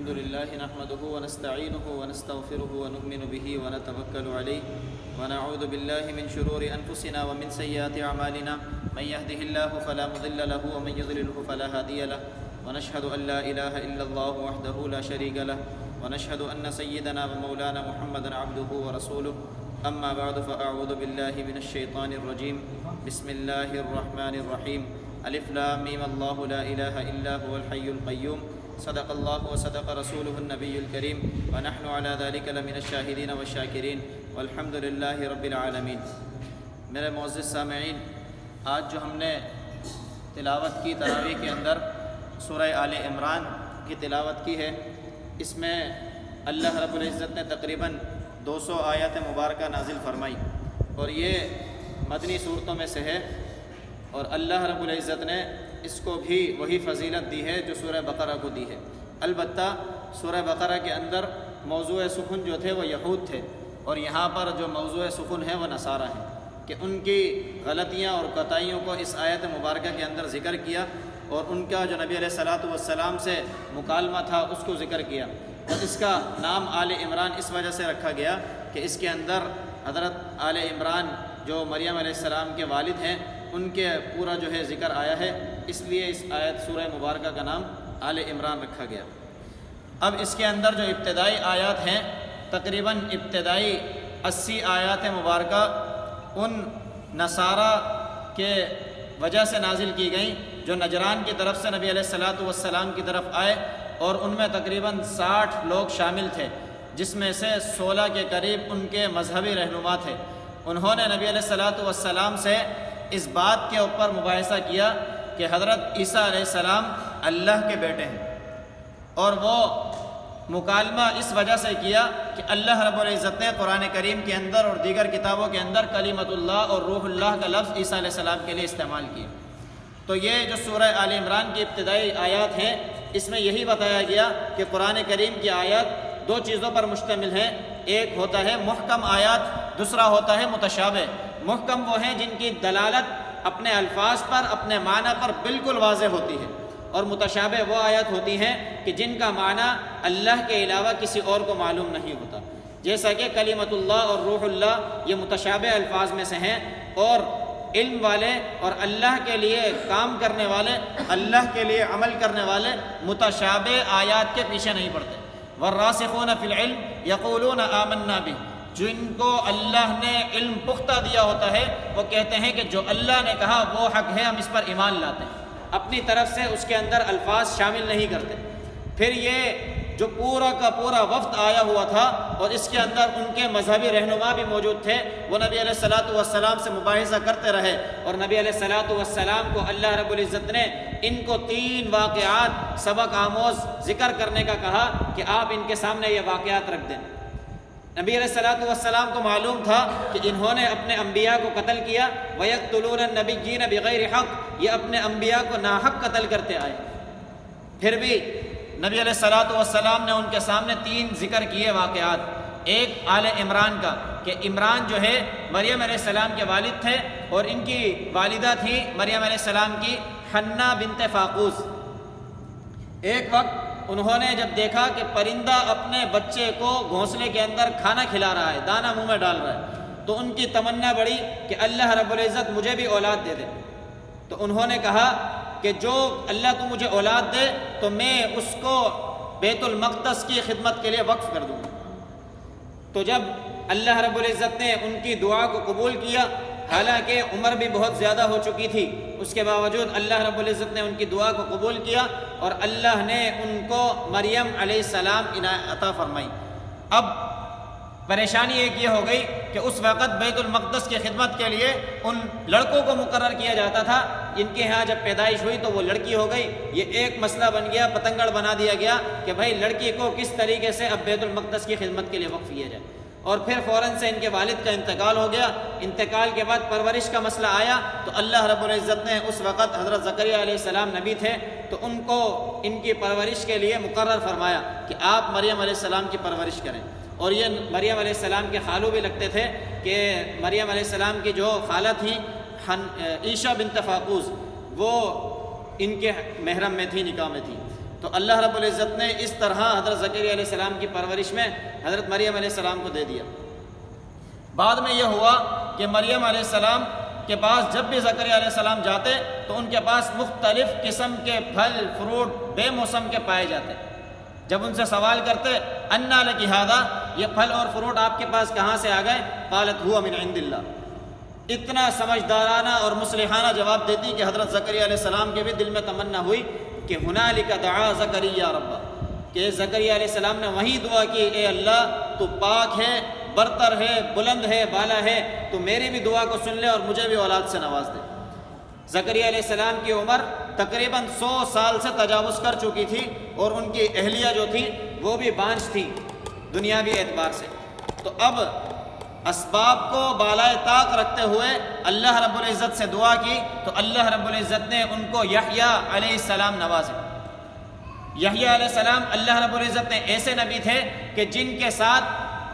الحمد لله نحمده ونستعينه ونستغفره ونؤمن به ونتوكل عليه ونعوذ بالله من شرور أنفسنا ومن سيئات أعمالنا من يهده الله فلا مضل له ومن يضلله فلا هادي له ونشهد أن لا إله إلا الله وحده لا شريك له ونشهد أن سيدنا ومولانا محمدا عبده ورسوله أما بعد فأعوذ بالله من الشيطان الرجيم بسم الله الرحمن الرحيم ألف لام ميم الله لا إله إلا هو الحي القيوم صدق الله وصدق رسوله النبي الكريم ونحن على ذلك لمن الشاهدين والشاكرين والحمد لله رب العالمين۔ میرے معزز سامعین، آج جو ہم نے تلاوت کی تراویح کے اندر سورہ آل عمران کی تلاوت کی ہے، اس میں اللہ رب العزت نے تقریباً 200 آیات مبارکہ نازل فرمائی، اور یہ مدنی صورتوں میں سے ہے، اور اللہ رب العزت نے اس کو بھی وہی فضیلت دی ہے جو سورہ بقرہ کو دی ہے۔ البتہ سورہ بقرہ کے اندر موضوع سخن جو تھے وہ یہود تھے، اور یہاں پر جو موضوع سخن ہے وہ نصارہ ہیں، کہ ان کی غلطیاں اور کوتاہیوں کو اس آیت مبارکہ کے اندر ذکر کیا، اور ان کا جو نبی علیہ الصلوۃ والسلام سے مکالمہ تھا اس کو ذکر کیا، اور اس کا نام آل عمران اس وجہ سے رکھا گیا کہ اس کے اندر حضرت آل عمران جو مریم علیہ السلام کے والد ہیں ان کے پورا جو ہے ذکر آیا ہے، اس لیے اس آیت سورہ مبارکہ کا نام آل عمران رکھا گیا۔ اب اس کے اندر جو ابتدائی آیات ہیں، تقریباً ابتدائی 80 آیات مبارکہ ان نصارہ کے وجہ سے نازل کی گئیں جو نجران کی طرف سے نبی علیہ الصلوۃ والسلام کی طرف آئے، اور ان میں تقریباً 60 لوگ شامل تھے، جس میں سے 16 کے قریب ان کے مذہبی رہنما تھے۔ انہوں نے نبی علیہ الصلوۃ والسلام سے اس بات کے اوپر مباحثہ کیا کہ حضرت عیسیٰ علیہ السلام اللہ کے بیٹے ہیں، اور وہ مکالمہ اس وجہ سے کیا کہ اللہ رب العزت نے قرآن کریم کے اندر اور دیگر کتابوں کے اندر کلمۃ اللہ اور روح اللہ کا لفظ عیسیٰ علیہ السلام کے لیے استعمال کیا۔ تو یہ جو سورہ آل عمران کی ابتدائی آیات ہیں، اس میں یہی بتایا گیا کہ قرآن کریم کی آیات دو چیزوں پر مشتمل ہیں، ایک ہوتا ہے محکم آیات، دوسرا ہوتا ہے متشابہ۔ محکم وہ ہیں جن کی دلالت اپنے الفاظ پر، اپنے معنی پر بالکل واضح ہوتی ہے، اور متشابہ وہ آیات ہوتی ہیں کہ جن کا معنی اللہ کے علاوہ کسی اور کو معلوم نہیں ہوتا، جیسا کہ کلمۃ اللہ اور روح اللہ یہ متشابہ الفاظ میں سے ہیں، اور علم والے اور اللہ کے لیے کام کرنے والے، اللہ کے لیے عمل کرنے والے متشابہ آیات کے پیچھے نہیں پڑتے۔ والراسخون فی العلم یقولون آمنا بہ، جن کو اللہ نے علم پختہ دیا ہوتا ہے وہ کہتے ہیں کہ جو اللہ نے کہا وہ حق ہے، ہم اس پر ایمان لاتے ہیں، اپنی طرف سے اس کے اندر الفاظ شامل نہیں کرتے۔ پھر یہ جو پورا کا پورا وفد آیا ہوا تھا اور اس کے اندر ان کے مذہبی رہنما بھی موجود تھے، وہ نبی علیہ الصلوۃ والسلام سے مباحثہ کرتے رہے، اور نبی علیہ الصلوۃ والسلام کو اللہ رب العزت نے ان کو 3 واقعات سبق آموز ذکر کرنے کا کہا کہ آپ ان کے سامنے یہ واقعات رکھ دیں۔ نبی علیہ الصلوۃ والسلام کو معلوم تھا کہ انہوں نے اپنے انبیاء کو قتل کیا، وَيَقْتُلُونَ النَّبِيِّينَ بِغَيْرِ حَقٍّ، یہ اپنے انبیاء کو ناحق قتل کرتے آئے۔ پھر بھی نبی علیہ الصلوۃ والسلام نے ان کے سامنے 3 ذکر کیے واقعات۔ ایک آل عمران کا کہ عمران جو ہے مریم علیہ السلام کے والد تھے، اور ان کی والدہ تھی مریم علیہ السلام کی حنہ بنت فاقوس۔ ایک وقت انہوں نے جب دیکھا کہ پرندہ اپنے بچے کو گھونسلے کے اندر کھانا کھلا رہا ہے، دانہ منہ میں ڈال رہا ہے، تو ان کی تمنا بڑھی کہ اللہ رب العزت مجھے بھی اولاد دے دے۔ تو انہوں نے کہا کہ جو اللہ کو مجھے اولاد دے تو میں اس کو بیت المقدس کی خدمت کے لیے وقف کر دوں گا۔ تو جب اللہ رب العزت نے ان کی دعا کو قبول کیا، حالانکہ عمر بھی بہت زیادہ ہو چکی تھی، اس کے باوجود اللہ رب العزت نے ان کی دعا کو قبول کیا، اور اللہ نے ان کو مریم علیہ السلام عطا فرمائی۔ اب پریشانی ایک یہ ہو گئی کہ اس وقت بیت المقدس کی خدمت کے لیے ان لڑکوں کو مقرر کیا جاتا تھا، ان کے ہاں جب پیدائش ہوئی تو وہ لڑکی ہو گئی۔ یہ ایک مسئلہ بن گیا، پتنگڑ بنا دیا گیا کہ بھائی لڑکی کو کس طریقے سے اب بیت المقدس کی خدمت کے لیے وقف کیا جائے، اور پھر فوراً سے ان کے والد کا انتقال ہو گیا۔ انتقال کے بعد پرورش کا مسئلہ آیا، تو اللہ رب العزت نے اس وقت حضرت زکریا علیہ السلام نبی تھے، تو ان کو ان کی پرورش کے لیے مقرر فرمایا کہ آپ مریم علیہ السلام کی پرورش کریں۔ اور یہ مریم علیہ السلام کے خالو بھی لگتے تھے کہ مریم علیہ السلام کی جو خالہ تھی عائشہ بنت فاقوس، وہ ان کے محرم میں تھی، نکاح میں تھی۔ تو اللہ رب العزت نے اس طرح حضرت زکریا علیہ السلام کی پرورش میں حضرت مریم علیہ السلام کو دے دیا۔ بعد میں یہ ہوا کہ مریم علیہ السلام کے پاس جب بھی زکریا علیہ السلام جاتے تو ان کے پاس مختلف قسم کے پھل فروٹ بے موسم کے پائے جاتے۔ جب ان سے سوال کرتے انا لکی ھذا، یہ پھل اور فروٹ آپ کے پاس کہاں سے آ گئے؟ قالت ھو من عند اللہ۔ اتنا سمجھدارانہ اور مصلحانہ جواب دیتی کہ حضرت زکریا علیہ السلام کے بھی دل میں تمنا ہوئی کہ ہنالک دعا زکریا ربہ، کہ زکریا علیہ السلام نے وہیں دعا کی، اے اللہ تو پاک ہے، برتر ہے، بلند ہے، بالا ہے، تو میری بھی دعا کو سن لے اور مجھے بھی اولاد سے نواز دے۔ زکریا علیہ السلام کی عمر تقریباً 100 سال سے تجاوز کر چکی تھی، اور ان کی اہلیہ جو تھی وہ بھی بانجھ تھی دنیاوی اعتبار سے۔ تو اب اسباب کو بالائے طاق رکھتے ہوئے اللہ رب العزت سے دعا کی تو اللہ رب العزت نے ان کو یحییٰ علیہ السلام نوازے۔ یحییٰ علیہ السلام اللہ رب العزت نے ایسے نبی تھے کہ جن کے ساتھ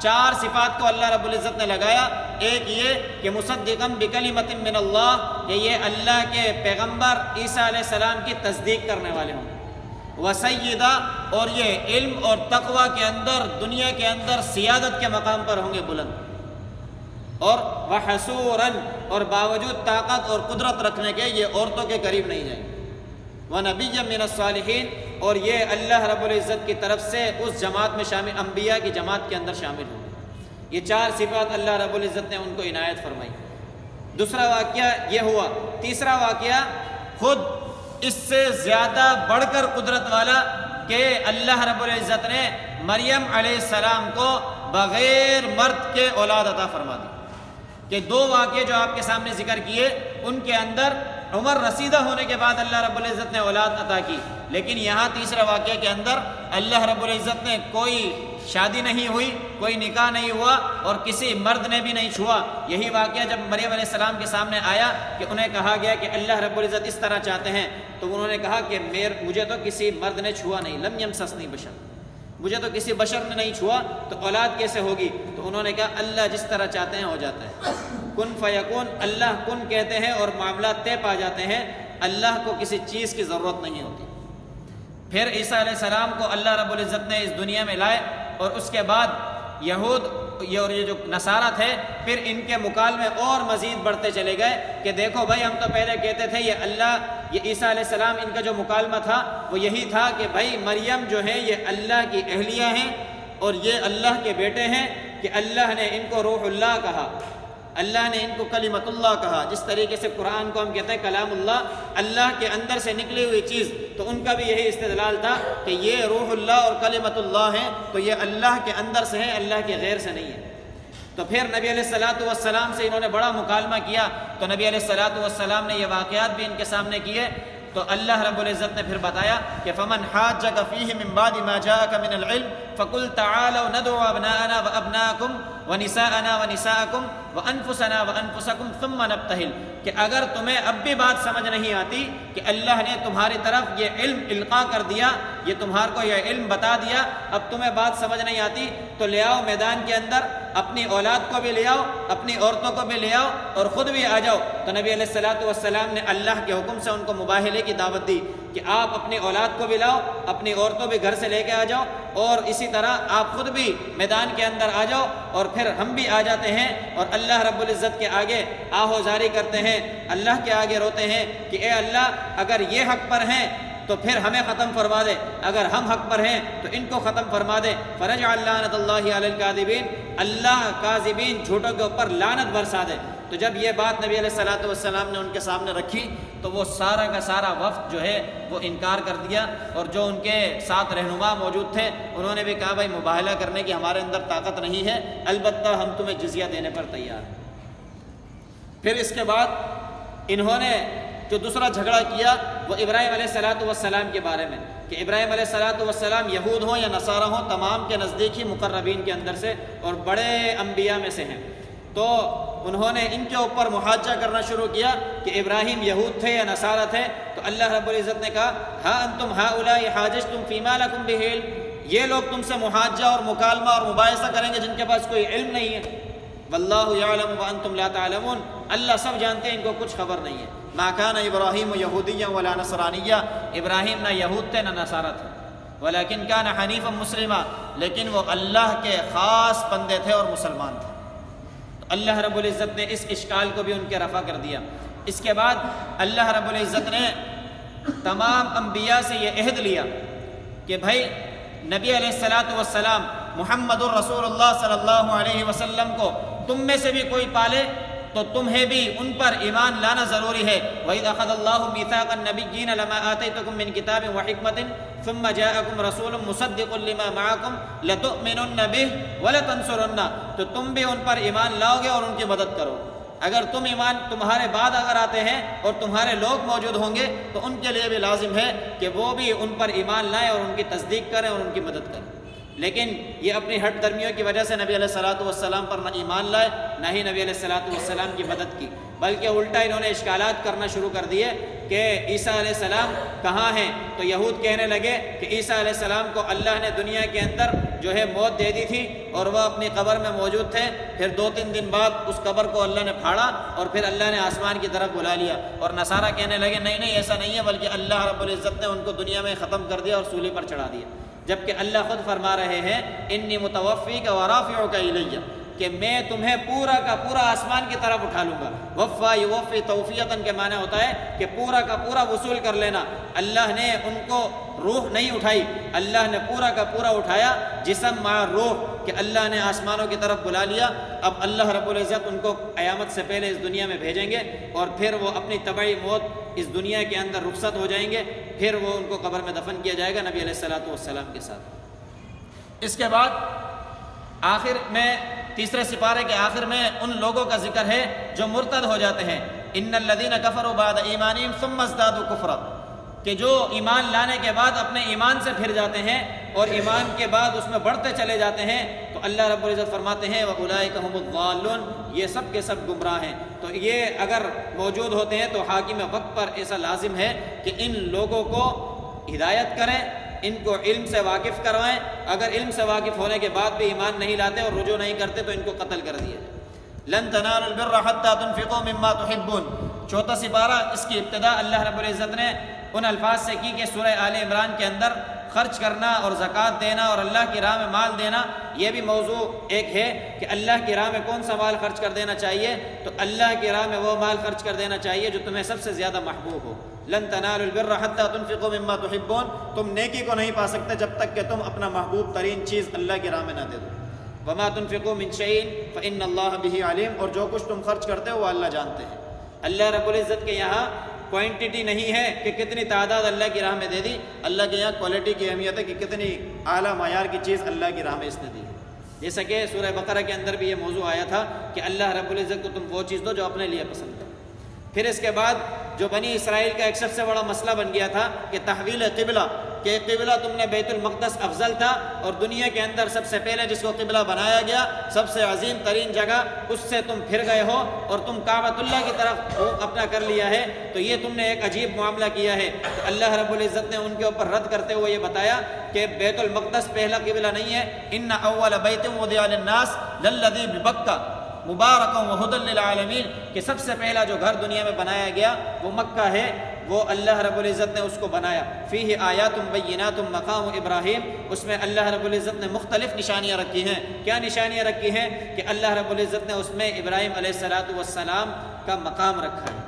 4 صفات کو اللہ رب العزت نے لگایا۔ ایک یہ کہ مصدقاً بکلمۃ من اللہ، کہ یہ اللہ کے پیغمبر عیسیٰ علیہ السلام کی تصدیق کرنے والے ہوں۔ وسیدہ، اور یہ علم اور تقوی کے اندر دنیا کے اندر سیادت کے مقام پر ہوں گے بلند، اور وحسوراً، اور باوجود طاقت اور قدرت رکھنے کے یہ عورتوں کے قریب نہیں جائیں گے۔ ونبی من الصالحین، اور یہ اللہ رب العزت کی طرف سے اس جماعت میں شامل، انبیاء کی جماعت کے اندر شامل ہوں گے۔ یہ 4 صفات اللہ رب العزت نے ان کو عنایت فرمائی۔ دوسرا واقعہ یہ ہوا۔ تیسرا واقعہ خود اس سے زیادہ بڑھ کر قدرت والا کہ اللہ رب العزت نے مریم علیہ السلام کو بغیر مرد کے اولاد عطا فرما دی۔ کہ 2 واقعے جو آپ کے سامنے ذکر کیے ان کے اندر عمر رسیدہ ہونے کے بعد اللہ رب العزت نے اولاد عطا کی، لیکن یہاں تیسرے واقعے کے اندر اللہ رب العزت نے کوئی شادی نہیں ہوئی، کوئی نکاح نہیں ہوا، اور کسی مرد نے بھی نہیں چھوا۔ یہی واقعہ جب مریم علیہ السلام کے سامنے آیا کہ انہیں کہا گیا کہ اللہ رب العزت اس طرح چاہتے ہیں، تو انہوں نے کہا کہ مجھے تو کسی مرد نے چھوا نہیں، لم یمسسنی بشر، مجھے تو کسی بشر نے نہیں چھوا، تو اولاد کیسے ہوگی؟ تو انہوں نے کہا اللہ جس طرح چاہتے ہیں ہو جاتا ہے، کن فیکون، اللہ کن کہتے ہیں اور معاملات طے پا جاتے ہیں، اللہ کو کسی چیز کی ضرورت نہیں ہوتی۔ پھر عیسیٰ علیہ السلام کو اللہ رب العزت نے اس دنیا میں لائے، اور اس کے بعد یہود اور یہ جو نصارہ تھے پھر ان کے مکالمے اور مزید بڑھتے چلے گئے کہ دیکھو بھائی ہم تو پہلے کہتے تھے یہ اللہ، یہ عیسیٰ علیہ السلام، ان کا جو مکالمہ تھا وہ یہی تھا کہ بھائی مریم جو ہے یہ اللہ کی اہلیہ ہیں اور یہ اللہ کے بیٹے ہیں، کہ اللہ نے ان کو روح اللہ کہا، اللہ نے ان کو کلمت اللہ کہا، جس طریقے سے قرآن کو ہم کہتے ہیں کلام اللہ، اللہ کے اندر سے نکلی ہوئی چیز، تو ان کا بھی یہی استدلال تھا کہ یہ روح اللہ اور کلمت اللہ ہیں، تو یہ اللہ کے اندر سے ہے، اللہ کے غیر سے نہیں ہے۔ تو پھر نبی علیہ الصلوۃ والسلام سے انہوں نے بڑا مکالمہ کیا، تو نبی علیہ الصلوۃ والسلام نے یہ واقعات بھی ان کے سامنے کیے، تو اللہ رب العزت نے پھر بتایا کہ فمن حاجک فیہ من بعد ما جاءک من العلم فقل تعالوا ندعو ابناءنا وابناءکم ونساءنا ونساءکم وانفسنا وانفسکم ثم نبتہل، کہ اگر تمہیں اب بھی بات سمجھ نہیں آتی کہ اللہ نے تمہاری طرف یہ علم القاء کر دیا، یہ تمہار کو یہ علم بتا دیا، اب تمہیں بات سمجھ نہیں آتی تو لے آؤ میدان کے اندر، اپنی اولاد کو بھی لے آؤ، اپنی عورتوں کو بھی لے آؤ اور خود بھی آ جاؤ۔ تو نبی علیہ الصلوۃ والسلام نے اللہ کے حکم سے ان کو مباہلے کی دعوت دی کہ آپ اپنی اولاد کو بھی لاؤ، اپنی عورتوں بھی گھر سے لے کے آ جاؤ، اور اسی طرح آپ خود بھی میدان کے اندر آ جاؤ، اور پھر ہم بھی آ جاتے ہیں اور اللہ رب العزت کے آگے آہو زاری کرتے ہیں، اللہ کے آگے روتے ہیں کہ اے اللہ اگر یہ حق پر ہیں تو پھر ہمیں ختم فرما دے، اگر ہم حق پر ہیں تو ان کو ختم فرما دے۔ فرجعل لعنت اللہ علی الکاذبین، اللہ کاذبین جھوٹوں کے اوپر لعنت برسا دے۔ تو جب یہ بات نبی علیہ الصلوۃ والسلام نے ان کے سامنے رکھی تو وہ سارا کا سارا وفد جو ہے وہ انکار کر دیا، اور جو ان کے ساتھ رہنما موجود تھے انہوں نے بھی کہا بھائی مباہلہ کرنے کی ہمارے اندر طاقت نہیں ہے، البتہ ہم تمہیں جزیہ دینے پر تیار ہیں۔ پھر اس کے بعد انہوں نے جو دوسرا جھگڑا کیا وہ ابراہیم علیہ الصلوۃ والسلام کے بارے میں، کہ ابراہیم علیہ الصلوۃ والسلام یہود ہوں یا نصارہ ہوں تمام کے نزدیک ہی مقربین کے اندر سے اور بڑے انبیاء میں سے ہیں، تو انہوں نے ان کے اوپر محاجہ کرنا شروع کیا کہ ابراہیم یہود تھے یا نصارہ تھے، تو اللہ رب العزت نے کہا ہا انتم ہؤلاء حاججتم فیما لکم بہ علم، یہ لوگ تم سے محاجہ اور مکالمہ اور مباحثہ کریں گے جن کے پاس کوئی علم نہیں ہے، واللہ یعلم وانتم لا تعلمون، اللہ سب جانتے ہیں ان کو کچھ خبر نہیں ہے۔ ما کان ابراہیم یہودیا ولا نصرانیہ، ابراہیم نہ یہود تھے نہ نصارہ تھے، ولیکن کان حنیفا مسلما، لیکن وہ اللہ کے خاص بندے تھے اور مسلمان تھے۔ تو اللہ رب العزت نے اس اشکال کو بھی ان کے رفع کر دیا۔ اس کے بعد اللہ رب العزت نے تمام انبیاء سے یہ عہد لیا کہ بھائی نبی علیہ الصلاۃ والسلام محمد الرسول اللہ صلی اللہ علیہ وسلم کو تم میں سے بھی کوئی پالے تو تمہیں بھی ان پر ایمان لانا ضروری ہے۔ وَإِذْ أَخَذَ اللَّهُ مِيثَاقَ النَّبِيِّينَ لَمَا آتَيْتُكُم مِّن كِتَابٍ وَحِكْمَةٍ ثُمَّ جَاءَكُمْ رَسُولٌ مُصَدِّقٌ لِّمَا مَعَكُمْ لَتُؤْمِنُنَّ بِهِ وَلَتَنصُرُنَّهُ، تو تم بھی ان پر ایمان لاؤ گے اور ان کی مدد کرو۔ اگر تمہارے بعد اگر آتے ہیں اور تمہارے لوگ موجود ہوں گے تو ان کے لیے بھی لازم ہے کہ وہ بھی ان پر ایمان لائیں اور ان کی تصدیق کریں اور ان کی مدد کریں۔ لیکن یہ اپنی ہٹ درمیوں کی وجہ سے نبی علیہ الصلاۃ والسلام پر نہ ایمان لائے نہ ہی نبی علیہ الصلاۃ والسلام کی مدد کی، بلکہ الٹا انہوں نے اشکالات کرنا شروع کر دیے کہ عیسیٰ علیہ السلام کہاں ہیں؟ تو یہود کہنے لگے کہ عیسیٰ علیہ السلام کو اللہ نے دنیا کے اندر جو ہے موت دے دی تھی اور وہ اپنی قبر میں موجود تھے، پھر 2-3 دن بعد اس قبر کو اللہ نے پھاڑا اور پھر اللہ نے آسمان کی طرف بلا لیا۔ اور نصارہ کہنے لگے نہیں نہیں ایسا نہیں ہے، بلکہ اللہ رب العزت نے ان کو دنیا میں ختم کر دیا اور صلیب پر چڑھا دیا، جبکہ اللہ خود فرما رہے ہیں انی متوفیک ورافعک الیہ، کہ میں تمہیں پورا کا پورا آسمان کی طرف اٹھا لوں گا۔ وفا یوفی توفیتاً کے معنی ہوتا ہے کہ پورا کا پورا وصول کر لینا۔ اللہ نے ان کو روح نہیں اٹھائی، اللہ نے پورا کا پورا اٹھایا جسم مع روح، کہ اللہ نے آسمانوں کی طرف بلا لیا۔ اب اللہ رب العزت ان کو قیامت سے پہلے اس دنیا میں بھیجیں گے اور پھر وہ اپنی طبعی موت اس دنیا کے اندر رخصت ہو جائیں گے، پھر وہ ان کو قبر میں دفن کیا جائے گا نبی علیہ الصلاۃ والسلام کے ساتھ۔ اس کے بعد آخر میں تیسرے سپارے کے آخر میں ان لوگوں کا ذکر ہے جو مرتد ہو جاتے ہیں۔ ان الذین کفروا بعد ایمانہم ثم ازدادوا کفرا، کہ جو ایمان لانے کے بعد اپنے ایمان سے پھر جاتے ہیں اور ایمان کے بعد اس میں بڑھتے چلے جاتے ہیں، تو اللہ رب العزت فرماتے ہیں وَأُولَئِكَ هُمُ الضَّالُّونَ، یہ سب کے سب گمراہ ہیں۔ تو یہ اگر موجود ہوتے ہیں تو حاکم وقت پر ایسا لازم ہے کہ ان لوگوں کو ہدایت کریں، ان کو علم سے واقف کروائیں۔ اگر علم سے واقف ہونے کے بعد بھی ایمان نہیں لاتے اور رجوع نہیں کرتے تو ان کو قتل کر دیا جائے۔ لن تنالوا البر حتى تنفقوا مما تحبون، چوتھا سپارہ، اس کی ابتدا اللہ رب العزت نے ان الفاظ سے کی کہ سورہ آل عمران کے اندر خرچ کرنا اور زکوٰۃ دینا اور اللہ کی راہ میں مال دینا، یہ بھی موضوع ایک ہے کہ اللہ کی راہ میں کون سا مال خرچ کر دینا چاہیے۔ تو اللہ کی راہ میں وہ مال خرچ کر دینا چاہیے جو تمہیں سب سے زیادہ محبوب ہو۔ لن تنالوا البر حتى تنفقوا مما تحبون، تم نیکی کو نہیں پا سکتے جب تک کہ تم اپنا محبوب ترین چیز اللہ کی راہ میں نہ دے دو۔ وما تنفقوا من شيء فإن الله به عليم، اور جو کچھ تم خرچ کرتے ہو وہ اللہ جانتے ہیں۔ اللہ رب العزت کے یہاں کوانٹٹی نہیں ہے کہ کتنی تعداد اللہ کی راہ میں دے دی، اللہ کے یہاں کوالٹی کی اہمیت ہے کہ کتنی اعلیٰ معیار کی چیز اللہ کی راہ میں اس نے دی ہے۔ جیسا کہ سورہ بقرہ کے اندر بھی یہ موضوع آیا تھا کہ اللہ رب العزت کو تم وہ چیز دو جو اپنے لیے پسند ہے۔ پھر اس کے بعد جو بنی اسرائیل کا ایک سب سے بڑا مسئلہ بن گیا تھا کہ تحویل قبلہ، کہ قبلہ تم نے بیت المقدس افضل تھا اور دنیا کے اندر سب سے پہلے جس کو قبلہ بنایا گیا، سب سے عظیم ترین جگہ، اس سے تم پھر گئے ہو اور تم کعبۃ اللہ کی طرف اپنا کر لیا ہے، تو یہ تم نے ایک عجیب معاملہ کیا ہے۔ تو اللہ رب العزت نے ان کے اوپر رد کرتے ہوئے یہ بتایا کہ بیت المقدس پہلا قبلہ نہیں ہے۔ ان اول بیت وضع للناس للذی ببکہ مبارکا وہدی للعالمین، کہ سب سے پہلا جو گھر دنیا میں بنایا گیا وہ مکہ ہے، وہ اللہ رب العزت نے اس کو بنایا۔ فیہ آیات بینات مقام ابراہیم، اس میں اللہ رب العزت نے مختلف نشانیاں رکھی ہیں۔ کیا نشانیاں رکھی ہیں؟ کہ اللہ رب العزت نے اس میں ابراہیم علیہ الصلاۃ والسلام کا مقام رکھا ہے۔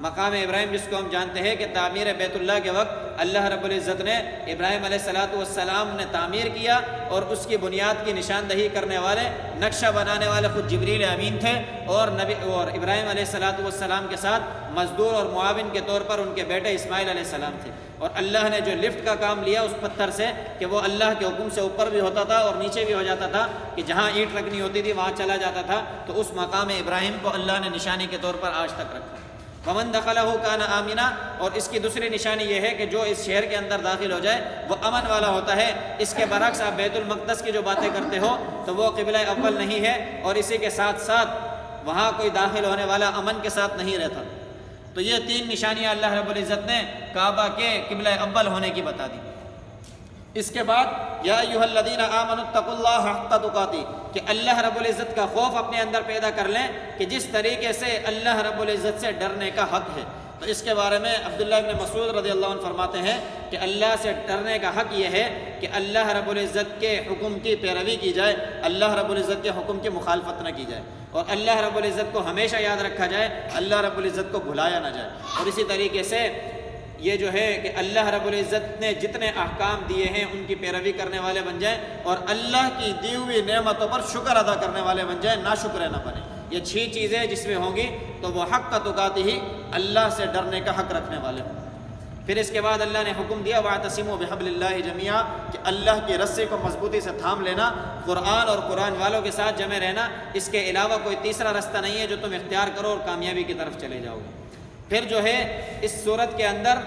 مقام ابراہیم جس کو ہم جانتے ہیں کہ تعمیر بیت اللہ کے وقت اللہ رب العزت نے ابراہیم علیہ الصلاۃ والسلام نے تعمیر کیا اور اس کی بنیاد کی نشاندہی کرنے والے، نقشہ بنانے والے خود جبریل امین تھے، اور ابراہیم علیہ الصلاۃ والسلام کے ساتھ مزدور اور معاون کے طور پر ان کے بیٹے اسماعیل علیہ السلام تھے۔ اور اللہ نے جو لفٹ کا کام لیا اس پتھر سے کہ وہ اللہ کے حکم سے اوپر بھی ہوتا تھا اور نیچے بھی ہو جاتا تھا، کہ جہاں اینٹ رکھنی ہوتی تھی وہاں چلا جاتا تھا، تو اس مقام ابراہیم کو اللہ نے نشانی کے طور پر آج تک رکھا۔ ومن دخلہ کان آمنا، اور اس کی دوسری نشانی یہ ہے کہ جو اس شہر کے اندر داخل ہو جائے وہ امن والا ہوتا ہے۔ اس کے برعکس آپ بیت المقدس کی جو باتیں کرتے ہو تو وہ قبلہ اول نہیں ہے، اور اسی کے ساتھ ساتھ وہاں کوئی داخل ہونے والا امن کے ساتھ نہیں رہتا۔ تو یہ تین نشانیاں اللہ رب العزت نے کعبہ کے قبلہ اول ہونے کی بتا دی۔ اس کے بعد یا ایھا الذین آمنوا اتقوا اللہ حق تقاتہ، کہ اللہ رب العزت کا خوف اپنے اندر پیدا کر لیں، کہ جس طریقے سے اللہ رب العزت سے ڈرنے کا حق ہے، تو اس کے بارے میں عبداللہ ابن مسعود رضی اللہ عنہ فرماتے ہیں کہ اللہ سے ڈرنے کا حق یہ ہے کہ اللہ رب العزت کے حکم کی پیروی کی جائے، اللہ رب العزت کے حکم کی مخالفت نہ کی جائے، اور اللہ رب العزت کو ہمیشہ یاد رکھا جائے، اللہ رب العزت کو بھلایا نہ جائے۔ اور اسی طریقے سے یہ جو ہے کہ اللہ رب العزت نے جتنے احکام دیے ہیں ان کی پیروی کرنے والے بن جائیں، اور اللہ کی دی ہوئی نعمتوں پر شکر ادا کرنے والے بن جائیں، ناشکرے نہ بنیں۔ یہ 6 چیزیں جس میں ہوں گی تو وہ حق تقاتی ہی اللہ سے ڈرنے کا حق رکھنے والے ہوں۔ پھر اس کے بعد اللہ نے حکم دیا وَاعْتَصِمُوا بِحَبْلِ اللَّهِ جَمِيعًا، کہ اللہ کی رسی کو مضبوطی سے تھام لینا، قرآن اور قرآن والوں کے ساتھ جمع رہنا، اس کے علاوہ کوئی تیسرا رستہ نہیں ہے جو تم اختیار کرو اور کامیابی کی طرف چلے جاؤ گے۔ پھر جو ہے اس صورت کے اندر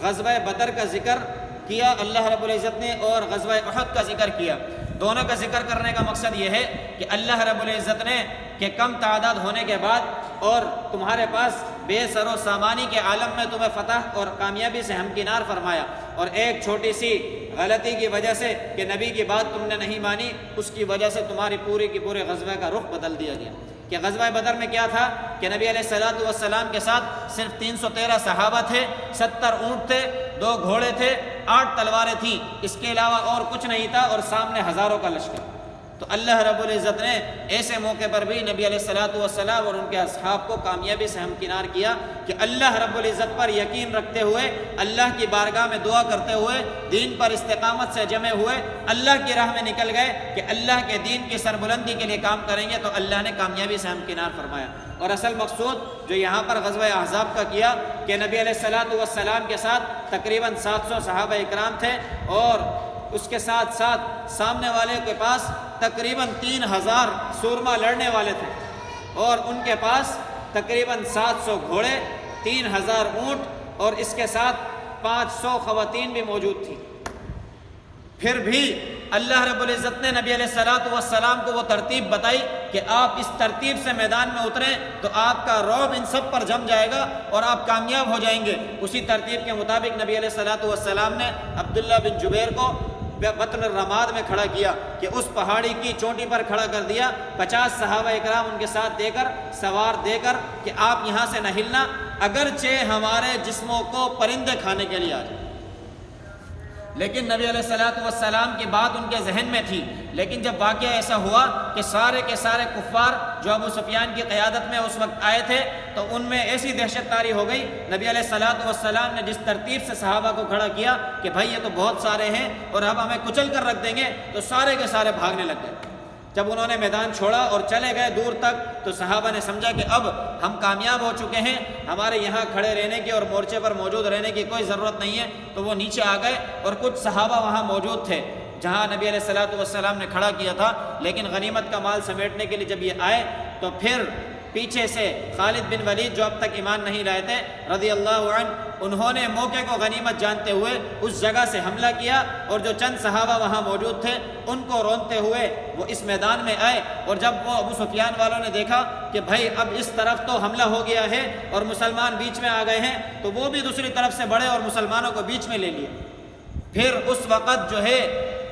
غزوہ بدر کا ذکر کیا اللہ رب العزت نے، اور غزوہ احد کا ذکر کیا۔ دونوں کا ذکر کرنے کا مقصد یہ ہے کہ اللہ رب العزت نے کہ کم تعداد ہونے کے بعد اور تمہارے پاس بے سر و سامانی کے عالم میں تمہیں فتح اور کامیابی سے ہمکنار فرمایا، اور ایک چھوٹی سی غلطی کی وجہ سے کہ نبی کی بات تم نے نہیں مانی، اس کی وجہ سے تمہاری پوری کی پورے غزوہ کا رخ بدل دیا گیا۔ کہ غزوہ بدر میں کیا تھا کہ نبی علیہ السلام کے ساتھ صرف 313 صحابہ تھے، 70 اونٹ تھے، 2 گھوڑے تھے، 8 تلواریں تھیں، اس کے علاوہ اور کچھ نہیں تھا، اور سامنے ہزاروں کا لشکر۔ تو اللہ رب العزت نے ایسے موقع پر بھی نبی علیہ السلام اور ان کے اصحاب کو کامیابی سے ہمکنار کیا کہ اللہ رب العزت پر یقین رکھتے ہوئے، اللہ کی بارگاہ میں دعا کرتے ہوئے، دین پر استقامت سے جمے ہوئے اللہ کی راہ میں نکل گئے کہ اللہ کے دین کی سربلندی کے لیے کام کریں گے، تو اللہ نے کامیابی سے ہمکنار فرمایا۔ اور اصل مقصود جو یہاں پر غزوہ احزاب کا کیا کہ نبی علیہ السلام کے ساتھ تقریباً 700 صحابہ اکرام تھے، اور اس کے ساتھ ساتھ سامنے والے کے پاس تقریباً 3000 سورما لڑنے والے تھے، اور ان کے پاس تقریباً 700 گھوڑے، 3000 اونٹ، اور اس کے ساتھ 500 خواتین بھی موجود تھیں۔ پھر بھی اللہ رب العزت نے نبی علیہ السلام کو وہ ترتیب بتائی کہ آپ اس ترتیب سے میدان میں اتریں تو آپ کا رعب ان سب پر جم جائے گا اور آپ کامیاب ہو جائیں گے۔ اسی ترتیب کے مطابق نبی علیہ السلام نے عبداللہ بن جبیر کو بطن الرماد میں کھڑا کیا کہ اس پہاڑی کی چوٹی پر کھڑا کر دیا، 50 صحابہ اکرام ان کے ساتھ دے کر، سوار دے کر کہ آپ یہاں سے نہ ہلنا، اگرچہ ہمارے جسموں کو پرندے کھانے کے لیے آ جائیں۔ لیکن نبی علیہ السلام کی بات ان کے ذہن میں تھی، لیکن جب واقعہ ایسا ہوا کہ سارے کے سارے کفار جو ابو سفیان کی قیادت میں اس وقت آئے تھے، تو ان میں ایسی دہشت طاری ہو گئی، نبی علیہ السلام نے جس ترتیب سے صحابہ کو کھڑا کیا کہ بھائی یہ تو بہت سارے ہیں اور اب ہمیں کچل کر رکھ دیں گے، تو سارے کے سارے بھاگنے لگ گئے۔ جب انہوں نے میدان چھوڑا اور چلے گئے دور تک، تو صحابہ نے سمجھا کہ اب ہم کامیاب ہو چکے ہیں، ہمارے یہاں کھڑے رہنے کی اور مورچے پر موجود رہنے کی کوئی ضرورت نہیں ہے، تو وہ نیچے آ گئے، اور کچھ صحابہ وہاں موجود تھے جہاں نبی علیہ السلام نے کھڑا کیا تھا، لیکن غنیمت کا مال سمیٹنے کے لیے جب یہ آئے تو پھر پیچھے سے خالد بن ولید جو اب تک ایمان نہیں لائے تھے رضی اللہ عنہ، انہوں نے موقع کو غنیمت جانتے ہوئے اس جگہ سے حملہ کیا، اور جو چند صحابہ وہاں موجود تھے ان کو رونتے ہوئے وہ اس میدان میں آئے، اور جب وہ ابو سفیان والوں نے دیکھا کہ بھائی اب اس طرف تو حملہ ہو گیا ہے اور مسلمان بیچ میں آ گئے ہیں، تو وہ بھی دوسری طرف سے بڑھے اور مسلمانوں کو بیچ میں لے لیے۔ پھر اس وقت جو ہے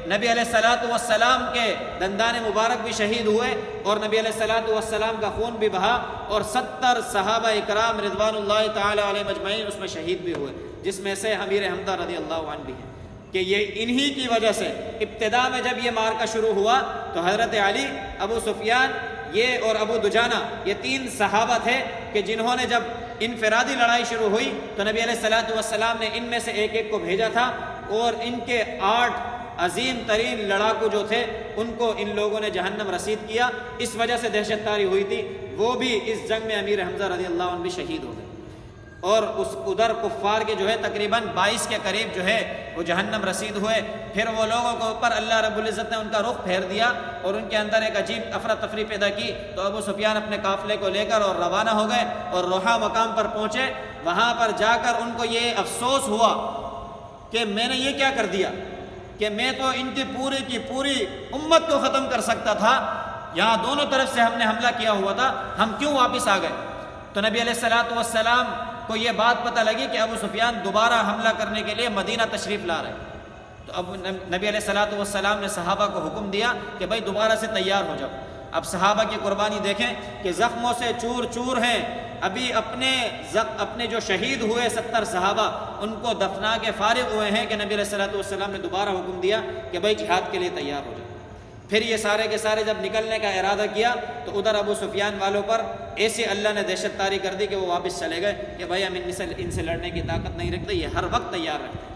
نبی علیہ السلام کے دندان مبارک بھی شہید ہوئے، اور نبی علیہ السلام کا خون بھی بہا، اور 70 صحابہ اکرام رضوان اللہ تعالی علیہم اجمعین اس میں شہید بھی ہوئے، جس میں سے امیر حمزہ رضی اللہ عنہ بھی ہیں۔ کہ یہ انہی کی وجہ سے ابتدا میں جب یہ مارکہ شروع ہوا تو حضرت علی، ابو سفیان یہ اور ابو دجانہ، یہ 3 صحابہ تھے کہ جنہوں نے جب انفرادی لڑائی شروع ہوئی تو نبی علیہ السلام نے ان میں سے ایک ایک کو بھیجا تھا، اور ان کے 8 عظیم ترین لڑاکو جو تھے ان کو ان لوگوں نے جہنم رسید کیا، اس وجہ سے دہشت طاری ہوئی تھی، وہ بھی اس جنگ میں امیر حمزہ رضی اللہ عنہ بھی شہید ہو گئے، اور اس ادھر کفار کے جو ہے تقریباً 22 کے قریب جو ہے وہ جہنم رسید ہوئے۔ پھر وہ لوگوں کے اوپر اللہ رب العزت نے ان کا رخ پھیر دیا اور ان کے اندر ایک عجیب افراتفری پیدا کی، تو ابو سفیان اپنے قافلے کو لے کر اور روانہ ہو گئے اور روحا مقام پر پہنچے۔ وہاں پر جا کر ان کو یہ افسوس ہوا کہ میں نے یہ کیا کر دیا، کہ میں تو ان کی پوری امت کو ختم کر سکتا تھا، یہاں دونوں طرف سے ہم نے حملہ کیا ہوا تھا، ہم کیوں واپس آ گئے؟ تو نبی علیہ السلام کو یہ بات پتہ لگی کہ ابو سفیان دوبارہ حملہ کرنے کے لیے مدینہ تشریف لا رہے، تو اب نبی علیہ السلام نے صحابہ کو حکم دیا کہ بھائی دوبارہ سے تیار ہو جاؤ۔ اب صحابہ کی قربانی دیکھیں کہ زخموں سے چور چور ہیں، ابھی اپنے جو شہید ہوئے 70 صحابہ ان کو دفنا کے فارغ ہوئے ہیں کہ نبی علیہ الصلوۃ والسلام نے دوبارہ حکم دیا کہ بھائی جہاد کے لیے تیار ہو جائے۔ پھر یہ سارے کے سارے جب نکلنے کا ارادہ کیا تو ادھر ابو سفیان والوں پر ایسے اللہ نے دہشت طاری کر دی کہ وہ واپس چلے گئے کہ بھائی ہم ان سے لڑنے کی طاقت نہیں رکھتے، یہ ہر وقت تیار رکھتے ہیں۔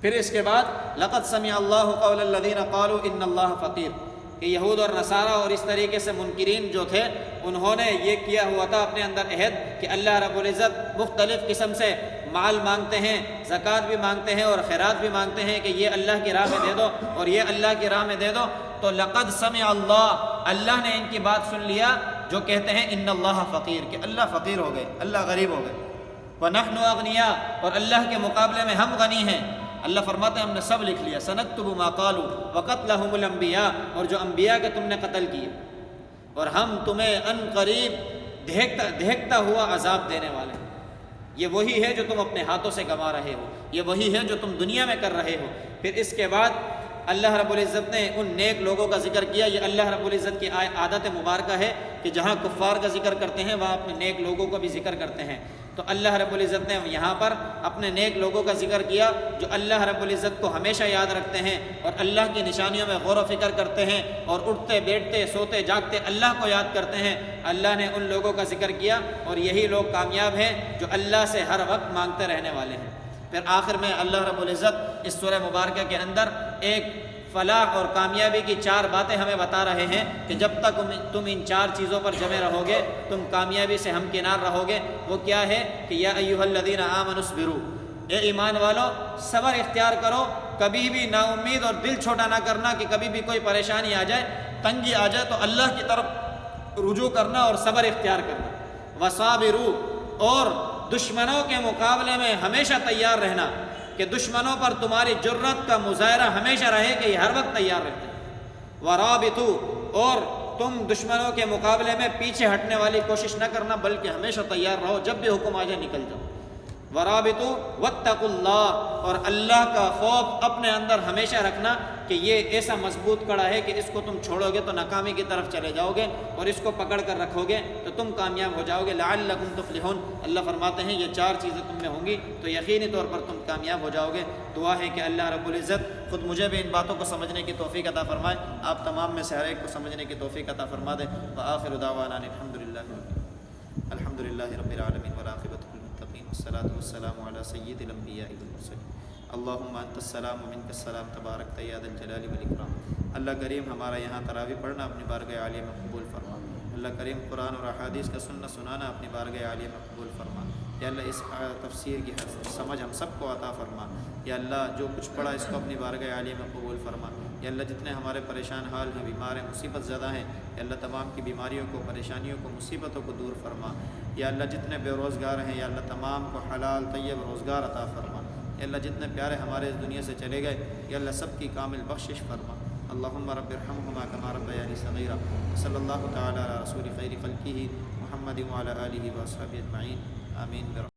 پھر اس کے بعد لقد سمع اللہ قول الذین قالوا ان اللہ فقیر، کہ یہود اور نصارہ اور اس طریقے سے منکرین جو تھے انہوں نے یہ کیا ہوا تھا اپنے اندر عہد کہ اللہ رب العزت مختلف قسم سے مال مانگتے ہیں، زکوٰۃ بھی مانگتے ہیں اور خیرات بھی مانگتے ہیں کہ یہ اللہ کی راہ میں دے دو اور یہ اللہ کی راہ میں دے دو۔ تو لقد سمع اللہ نے ان کی بات سن لیا جو کہتے ہیں ان اللہ فقیر، کہ اللہ فقیر ہو گئے، اللہ غریب ہو گئے، ونحن اغنیاء، اور اللہ کے مقابلے میں ہم غنی ہیں۔ اللہ فرماتے ہیں ہم نے سب لکھ لیا، سنکتب ما قالوا وقتلهم الانبیاء، اور جو انبیاء کے تم نے قتل کیے، اور ہم تمہیں ان قریب دہکتا ہوا عذاب دینے والے ہیں۔ یہ وہی ہے جو تم اپنے ہاتھوں سے کما رہے ہو، یہ وہی ہے جو تم دنیا میں کر رہے ہو۔ پھر اس کے بعد اللہ رب العزت نے ان نیک لوگوں کا ذکر کیا۔ یہ اللہ رب العزت کی عادت مبارکہ ہے کہ جہاں کفار کا ذکر کرتے ہیں وہاں اپنے نیک لوگوں کا بھی ذکر کرتے ہیں۔ تو اللہ رب العزت نے یہاں پر اپنے نیک لوگوں کا ذکر کیا جو اللہ رب العزت کو ہمیشہ یاد رکھتے ہیں اور اللہ کی نشانیوں میں غور و فکر کرتے ہیں اور اٹھتے بیٹھتے سوتے جاگتے اللہ کو یاد کرتے ہیں۔ اللہ نے ان لوگوں کا ذکر کیا اور یہی لوگ کامیاب ہیں جو اللہ سے ہر وقت مانگتے رہنے والے ہیں۔ پھر آخر میں اللہ رب العزت اس سورہ مبارکہ کے اندر ایک فلاح اور کامیابی کی 4 باتیں ہمیں بتا رہے ہیں کہ جب تک تم ان 4 چیزوں پر جمے رہو گے تم کامیابی سے ہمکنار رہو گے۔ وہ کیا ہے کہ یا ایھا الذین آمنوا اصبروا، اے ایمان والو صبر اختیار کرو، کبھی بھی نا امید اور دل چھوٹا نہ کرنا کہ کبھی بھی کوئی پریشانی آ جائے، تنگی آ جائے تو اللہ کی طرف رجوع کرنا اور صبر اختیار کرنا۔ وصابروا، اور دشمنوں کے مقابلے میں ہمیشہ تیار رہنا کہ دشمنوں پر تمہاری جرت کا مظاہرہ ہمیشہ رہے کہ یہ ہر وقت تیار رہتے ہیں۔ ورابطوا، اور تم دشمنوں کے مقابلے میں پیچھے ہٹنے والی کوشش نہ کرنا بلکہ ہمیشہ تیار رہو، جب بھی حکم آ جائے نکل جاؤ۔ ورابطوا واتقوا اللہ، اور اللہ کا خوف اپنے اندر ہمیشہ رکھنا کہ یہ ایسا مضبوط کڑا ہے کہ اس کو تم چھوڑو گے تو ناکامی کی طرف چلے جاؤ گے اور اس کو پکڑ کر رکھو گے تو تم کامیاب ہو جاؤ گے۔ لعلکم تفلحون، اللہ فرماتے ہیں یہ 4 چیزیں تم میں ہوں گی تو یقینی طور پر تم کامیاب ہو جاؤ گے۔ دعا ہے کہ اللہ رب العزت خود مجھے بھی ان باتوں کو سمجھنے کی توفیق عطا فرمائے، آپ تمام میں سے ہر ایک کو سمجھنے کی توفیق عطا فرما دے۔ وآخر دعوانا الحمدللہ رب العالمین والعاقبۃ للمتقین والصلاۃ والسلام علی سید الانبیاء والمرسلین۔ اللہم انت السلام و منک السلام تبارک یا ذا الجلال والاکرام۔ اللہ کریم ہمارا یہاں تراویح پڑھنا اپنی بارگاہ عالیہ میں قبول فرما۔ اللہ کریم قرآن اور احادیث کا سنانا اپنی بارگاہ عالیہ میں قبول فرما۔ یا اللہ اس تفسیر کی سمجھ ہم سب کو عطا فرما۔ یا اللہ جو کچھ پڑھا اس کو اپنی بارگاہ عالیہ میں قبول فرما۔ یا اللہ جتنے ہمارے پریشان حال ہیں، بیمار ہیں، مصیبت زدہ ہیں، یا اللہ تمام کی بیماریوں کو، پریشانیوں کو، مصیبتوں کو دور فرما۔ یا اللہ جتنے بے روزگار ہیں یا اللہ تمام کو حلال طیب روزگار عطا فرما۔ یا اللہ جتنے پیارے ہمارے اس دنیا سے چلے گئے یا اللہ سب کی کامل بخشش فرما۔ اللہم رب ارحمہما کما ربیانی صغیرا۔ صلی اللہ تعالی علی رسول خیر خلقہ محمد وعلی آلہ واصحابہ اجمعین، آمین۔